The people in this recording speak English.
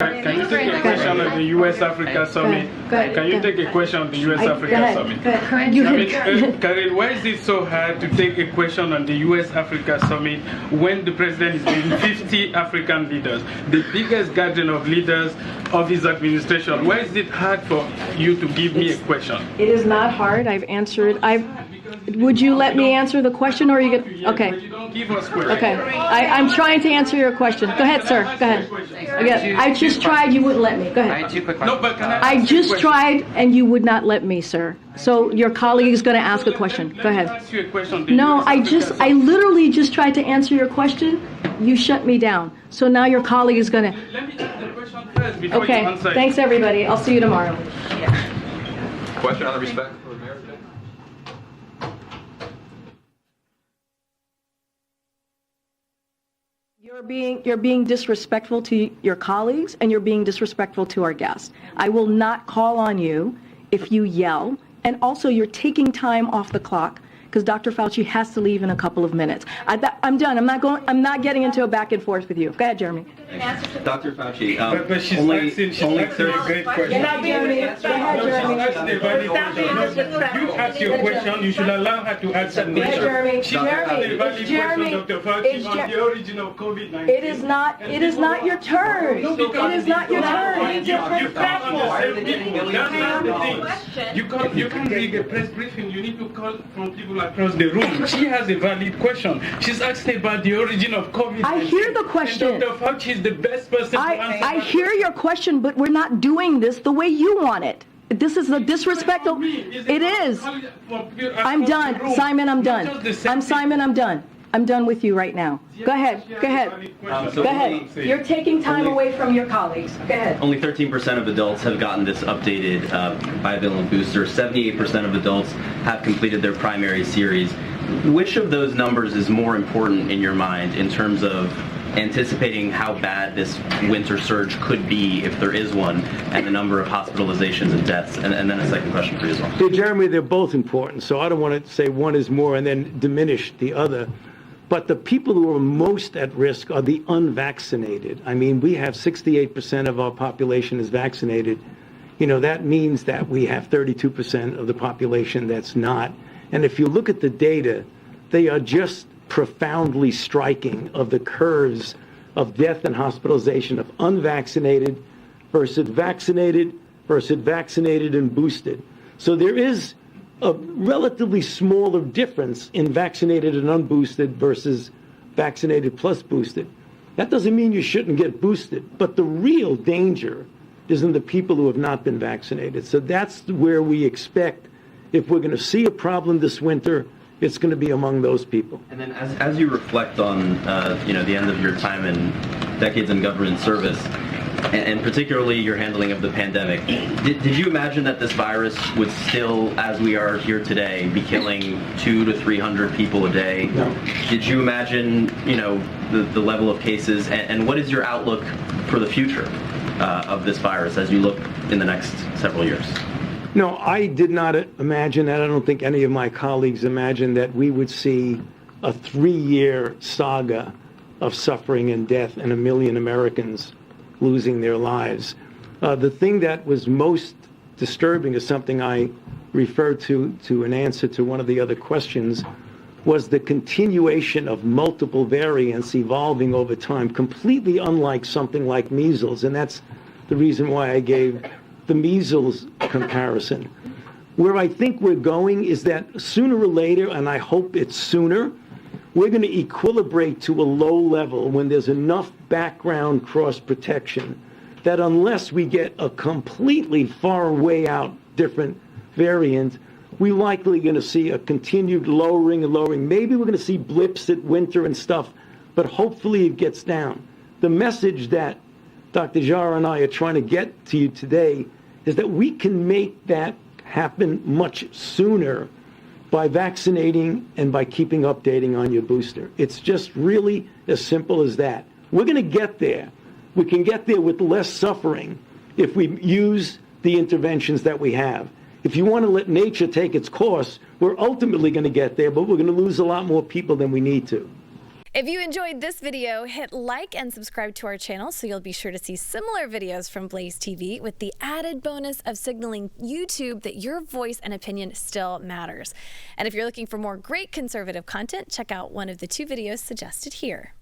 Can you take a question on the U.S.-Africa Summit? Can you take a question on the U.S.-Africa Summit? Karel, why is it so hard to take a question on the U.S.-Africa Summit when the president is with 50 African leaders, the biggest gathering of leaders of his administration? Why is it hard for you to give me a question? It is not hard. I've answered. Would you let me answer the question, or are you going? Okay. But you don't give us questions. Okay. I'm trying to answer your question. Go ahead, sir. Go ahead. Again, I just tried. You wouldn't let me. Go ahead. No, but can I just tried, and you would not let me, sir. So your colleague is going to ask a question. Go ahead. No, I literally just tried to answer your question. You shut me down. So now your colleague is going to. Let me ask the question first before you answer. Okay. Thanks, everybody. I'll see you tomorrow. Question on the respect for America. You're being disrespectful to your colleagues, and you're being disrespectful to our guests. I will not call on you if you yell, and also you're taking time off the clock because Dr. Fauci has to leave in a couple of minutes. I'm done. I'm not getting into a back and forth with you. Go ahead, Jeremy. Dr. Fauci, but she's only asking a great question. You're not Jeremy. Go ahead, Jeremy. You ask your question. You should allow her to answer the question. Jeremy. She asked a valid question, Dr. Fauci, on the origin of COVID-19. It is not your turn. It is not your turn. You can't read a press briefing. You need to call from people across the room. She has a valid question. She's asking about the origin of COVID-19. I hear the question. And Dr. Fauci is the best person to answer. I hear your question, but we're not doing this the way you want it. This is the disrespectful. It is. I'm done. Simon, I'm done. Simon, I'm done. I'm done with you right now. Go ahead. Go ahead. Go ahead. You're taking time away from your colleagues. Go ahead. Only 13% of adults have gotten this updated bivalent booster. 78% of adults have completed their primary series. Which of those numbers is more important in your mind in terms of anticipating how bad this winter surge could be, if there is one, and the number of hospitalizations and deaths? And then a second question for you as well. Yeah, Jeremy, they're both important, so I don't want to say one is more and then diminish the other. But the people who are most at risk are the unvaccinated. I mean, we have 68% of our population is vaccinated. You know, that means that we have 32% of the population that's not. And if you look at the data, they are just profoundly striking of the curves of death and hospitalization of unvaccinated versus vaccinated and boosted. So there is a relatively smaller difference in vaccinated and unboosted versus vaccinated plus boosted. That doesn't mean you shouldn't get boosted, but the real danger is in the people who have not been vaccinated. So that's where we expect, if we're going to see a problem this winter, it's going to be among those people. And then as you reflect on the end of your time and decades in government service, and particularly your handling of the pandemic, did you imagine that this virus would still, as we are here today, be killing 200 to 300 people a day? No. Did you imagine, the level of cases, and what is your outlook for the future of this virus as you look in the next several years? No, I did not imagine that. I don't think any of my colleagues imagined that we would see a 3-year saga of suffering and death and 1 million Americans losing their lives. The thing that was most disturbing is something I referred to in answer to one of the other questions, was the continuation of multiple variants evolving over time, completely unlike something like measles. And that's the reason why I gave the measles comparison. Where I think we're going is that sooner or later, and I hope it's sooner, we're going to equilibrate to a low level when there's enough background cross protection that unless we get a completely far way out different variant, we're likely going to see a continued lowering and lowering. Maybe we're going to see blips at winter and stuff, but hopefully it gets down. The message that Dr. Jarrah and I are trying to get to you today is that we can make that happen much sooner by vaccinating and by keeping updating on your booster. It's just really as simple as that. We're going to get there. We can get there with less suffering if we use the interventions that we have. If you want to let nature take its course, we're ultimately going to get there, but we're going to lose a lot more people than we need to. If you enjoyed this video, hit like and subscribe to our channel so you'll be sure to see similar videos from Blaze TV with the added bonus of signaling YouTube that your voice and opinion still matters. And if you're looking for more great conservative content, check out one of the 2 videos suggested here.